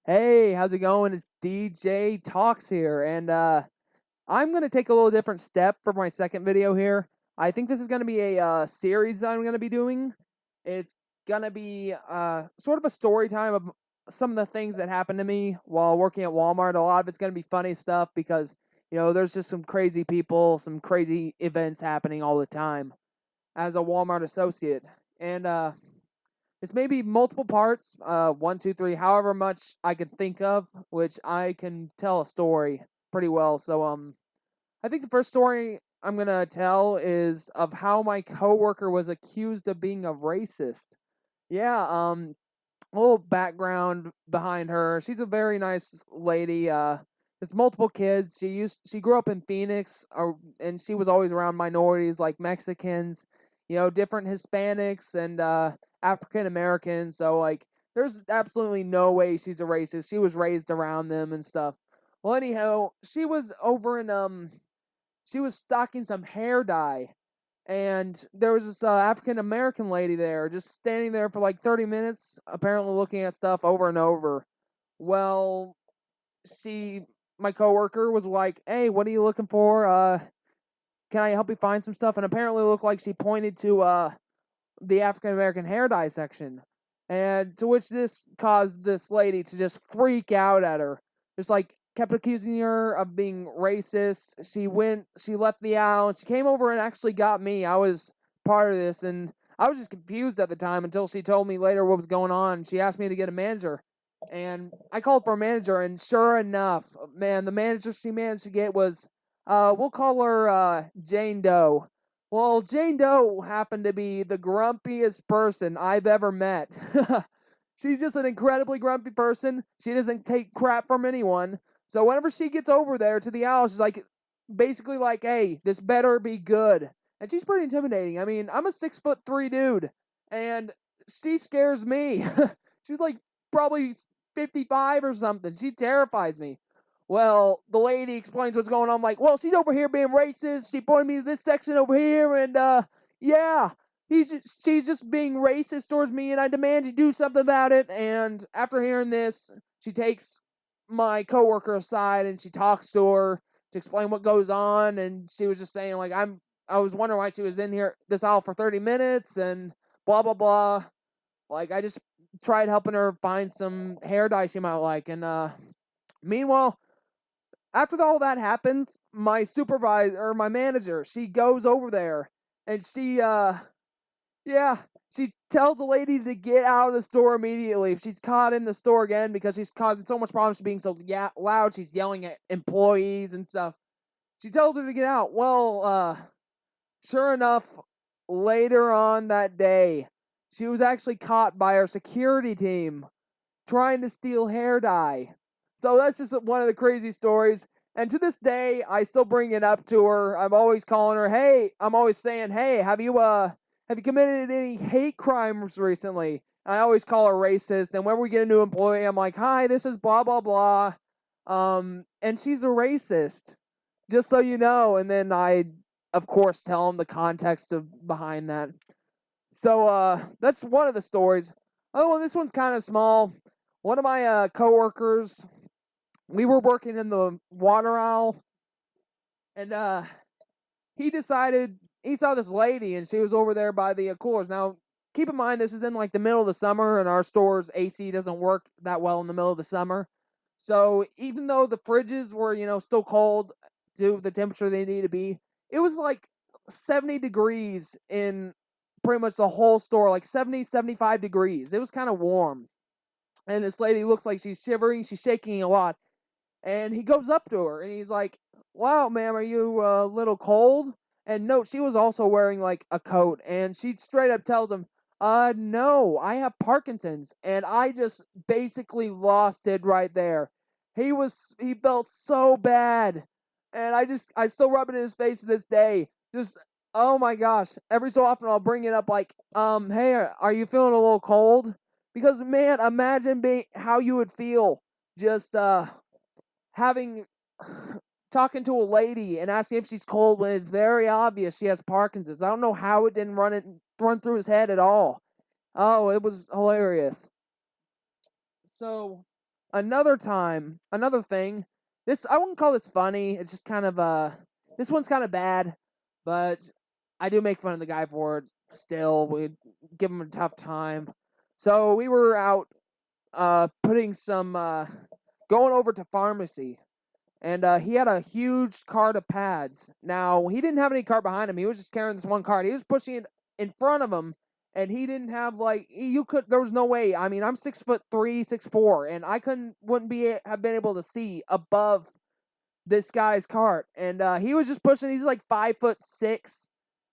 Hey, how's it going? It's DJ Talks here, and I'm gonna take a little different step for my second video here. I think this is gonna be a series that I'm gonna be doing. It's gonna be sort of a story time of some of the things that happened to me while working at Walmart. A lot of it's gonna be funny stuff because there's just some crazy people, some crazy events happening all the time as a Walmart associate, and it's maybe multiple parts, one, two, three, however much I can think of, which I can tell a story pretty well. So, I think the first story I'm gonna tell is of how my coworker was accused of being a racist. Yeah, a little background behind her. She's a very nice lady. There's multiple kids. She grew up in Phoenix, and she was always around minorities like Mexicans, different Hispanics and African Americans. So like, there's absolutely no way she's a racist. She was raised around them and stuff. Well, anyhow, she was over in she was stocking some hair dye, and there was this African American lady there, just standing there for like 30 minutes, apparently looking at stuff over and over. Well, she, my coworker, was like, "Hey, what are you looking for? Can I help you find some stuff?" And apparently, it looked like she pointed to the African American hair dye section, and to which this caused this lady to just freak out at her, just like kept accusing her of being racist. She left the aisle, and she came over and actually got me. I was part of this, and I was just confused at the time until she told me later what was going on. She asked me to get a manager, and I called for a manager, and sure enough, man, the manager she managed to get was, we'll call her Jane Doe. Well, Jane Doe happened to be the grumpiest person I've ever met. She's just an incredibly grumpy person. She doesn't take crap from anyone. So whenever she gets over there to the owl, she's like, basically like, "Hey, this better be good." And she's pretty intimidating. I mean, I'm a 6'3" dude, and she scares me. She's like probably 55 or something. She terrifies me. Well, the lady explains what's going on. I'm like, "Well, she's over here being racist. She pointed me to this section over here, and yeah, she's just being racist towards me, and I demand you do something about it." And after hearing this, she takes my coworker aside and she talks to her to explain what goes on. And she was just saying like, I was wondering why she was in here this aisle for 30 minutes and blah blah blah. Like, I just tried helping her find some hair dye she might like. And meanwhile, after all that happens, my supervisor or my manager, she goes over there, and yeah, she tells the lady to get out of the store immediately if she's caught in the store again, because she's causing so much problems. She's being so loud. She's yelling at employees and stuff. She tells her to get out. Well, sure enough, later on that day, she was actually caught by our security team trying to steal hair dye. So that's just one of the crazy stories. And to this day, I still bring it up to her. I'm always calling her, "Hey," I'm always saying, "Hey, have you committed any hate crimes recently?" And I always call her racist. And when we get a new employee, I'm like, "Hi, this is blah blah blah." And she's a racist, just so you know. And then I, of course, tell them the context of behind that. So that's one of the stories. Oh, this one's kind of small. One of my coworkers, we were working in the water aisle, and he decided he saw this lady, and she was over there by the coolers. Now, keep in mind, this is in like the middle of the summer, and our store's AC doesn't work that well in the middle of the summer. So even though the fridges were, still cold to the temperature they need to be, it was like 70 degrees in pretty much the whole store, like 70, 75 degrees. It was kind of warm. And this lady looks like she's shivering, she's shaking a lot. And he goes up to her and he's like, "Wow, ma'am, are you a little cold?" And note, she was also wearing like a coat, and she straight up tells him, "No, I have Parkinson's." And I just basically lost it right there. He felt so bad. And I still rub it in his face to this day. Just, oh my gosh. Every so often I'll bring it up like, "Hey, are you feeling a little cold?" Because man, imagine being how you would feel just having talking to a lady and asking if she's cold when it's very obvious she has Parkinson's. I don't know how it didn't run through his head at all. Oh, it was hilarious. So, another thing. This I wouldn't call this funny. It's just kind of this one's kind of bad, but I do make fun of the guy for it. Still, we give him a tough time. So we were out putting some going over to pharmacy, and he had a huge cart of pads. Now he didn't have any cart behind him. He was just carrying this one cart. He was pushing it in front of him, and he didn't have there was no way. I mean, I'm 6'3", 6'4", and I wouldn't have been able to see above this guy's cart. And he was just pushing. He's like 5'6",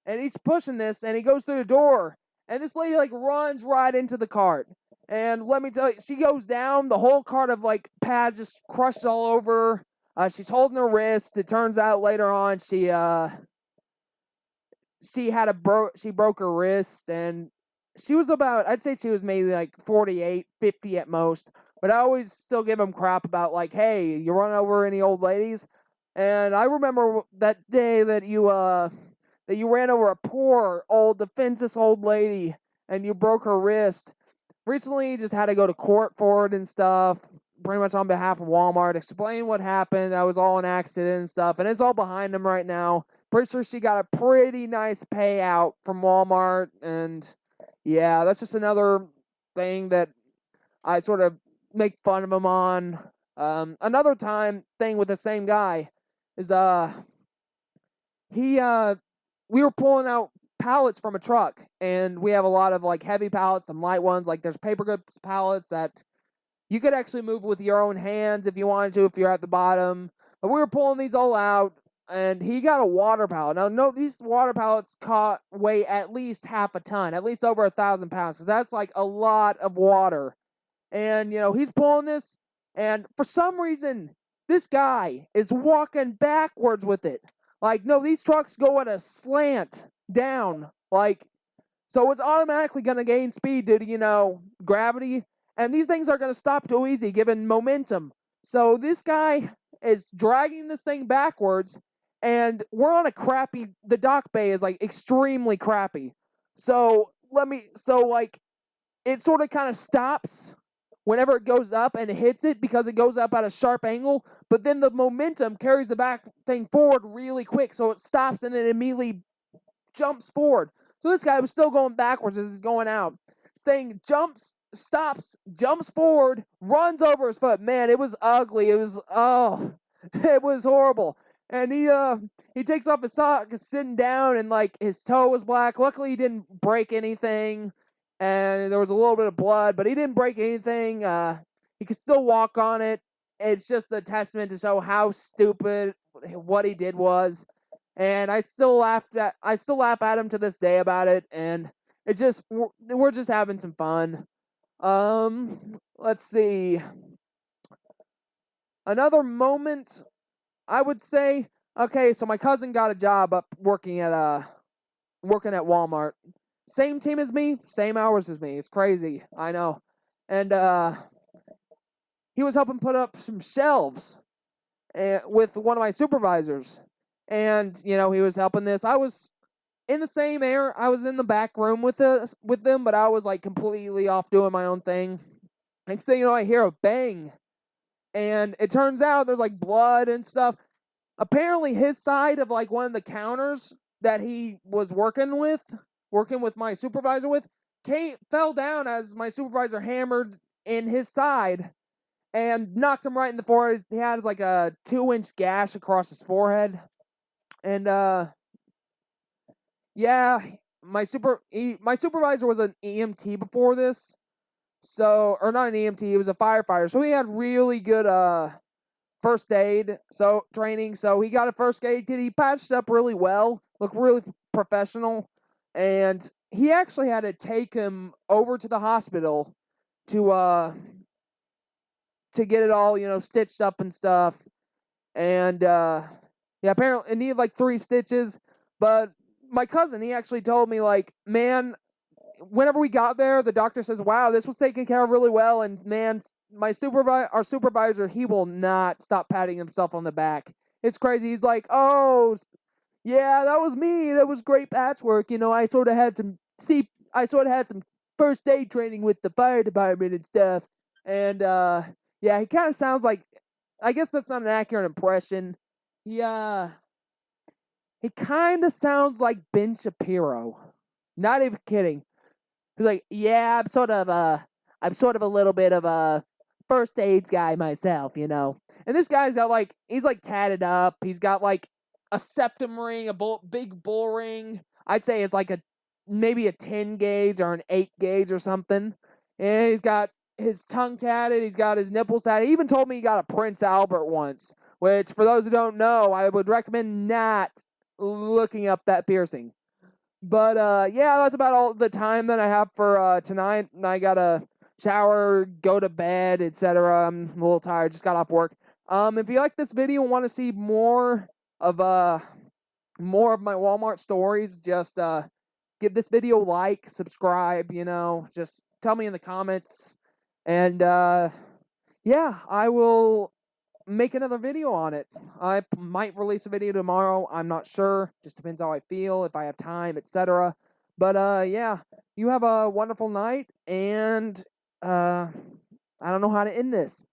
and he's pushing this, and he goes through the door, and this lady like runs right into the cart. And let me tell you, she goes down. The whole cart of like pads just crushed all over. She's holding her wrist. It turns out later on she broke her wrist, and I'd say she was maybe like 48, 50 at most. But I always still give them crap about like, hey, you run over any old ladies? And I remember that day that you ran over a poor old defenseless old lady and you broke her wrist. Recently, just had to go to court for it and stuff, pretty much on behalf of Walmart, explain what happened. That was all an accident and stuff, and it's all behind them right now. Pretty sure she got a pretty nice payout from Walmart, and yeah, that's just another thing that I sort of make fun of him on. Another thing with the same guy is we were pulling out pallets from a truck, and we have a lot of like heavy pallets, some light ones. Like there's paper goods pallets that you could actually move with your own hands if you wanted to, if you're at the bottom. But we were pulling these all out, and he got a water pallet. Now, no, these water pallets weigh at least half a ton, at least over 1,000 pounds, because that's like a lot of water. And, he's pulling this, and for some reason, this guy is walking backwards with it. Like, no, these trucks go at a slant down. Like, so it's automatically going to gain speed due to, gravity. And these things are going to stop too easy given momentum. So this guy is dragging this thing backwards, and we're on the dock bay is like extremely crappy. So it sort of kind of stops whenever it goes up and it hits it because it goes up at a sharp angle, but then the momentum carries the back thing forward really quick, so it stops and it immediately jumps forward. So this guy was still going backwards as he's going out. This thing stops, jumps forward, runs over his foot. Man, it was ugly. It was horrible. And he takes off his sock, is sitting down, and like his toe was black. Luckily, he didn't break anything. And there was a little bit of blood, but he didn't break anything. He could still walk on it. It's just a testament to show how stupid what he did was. And I still laugh at him to this day about it. And it's just, we're just having some fun. Let's see. Another moment, I would say. Okay, so my cousin got a job working at Walmart. Same team as me, same hours as me. It's crazy, I know. And he was helping put up some shelves with one of my supervisors. And, he was helping this. I was in the same air. I was in the back room with them, but I was like completely off doing my own thing. Next thing you know, I hear a bang. And it turns out there's like blood and stuff. Apparently his side of like one of the counters that he was working with my supervisor with, fell down as my supervisor hammered in his side and knocked him right in the forehead. He had like a 2-inch gash across his forehead. And my supervisor was an EMT before this. So, or not an EMT, he was a firefighter. So he had really good first aid training. So he got a first aid kit. He patched up really well, looked really professional. And he actually had to take him over to the hospital to get it all, stitched up and stuff. And apparently it needed like 3 stitches. But my cousin, he actually told me, like, man, whenever we got there, the doctor says, wow, this was taken care of really well. And man, our supervisor, he will not stop patting himself on the back. It's crazy. He's like, oh, yeah, that was me. That was great patchwork. I sort of had some first aid training with the fire department and stuff. And Yeah, he kind of sounds like, I guess that's not an accurate impression. He kind of sounds like Ben Shapiro. Not even kidding. He's like, yeah, I'm sort of a little bit of a first aids guy myself, you know. And this guy's got like, he's like tatted up. He's got like a septum ring, big bull ring. I'd say it's like maybe a 10 gauge or an 8 gauge or something. And he's got his tongue tatted. He's got his nipples tatted. He even told me he got a Prince Albert once, which for those who don't know, I would recommend not looking up that piercing. But yeah, that's about all the time that I have for tonight. I gotta shower, go to bed, etc. I'm a little tired, just got off work. If you like this video and want to see of more of my Walmart stories, just give this video a like, subscribe, you know, just tell me in the comments. And yeah, I will make another video on it. I might release a video tomorrow. I'm not sure. Just depends how I feel, if I have time, etc. But yeah, you have a wonderful night, and I don't know how to end this.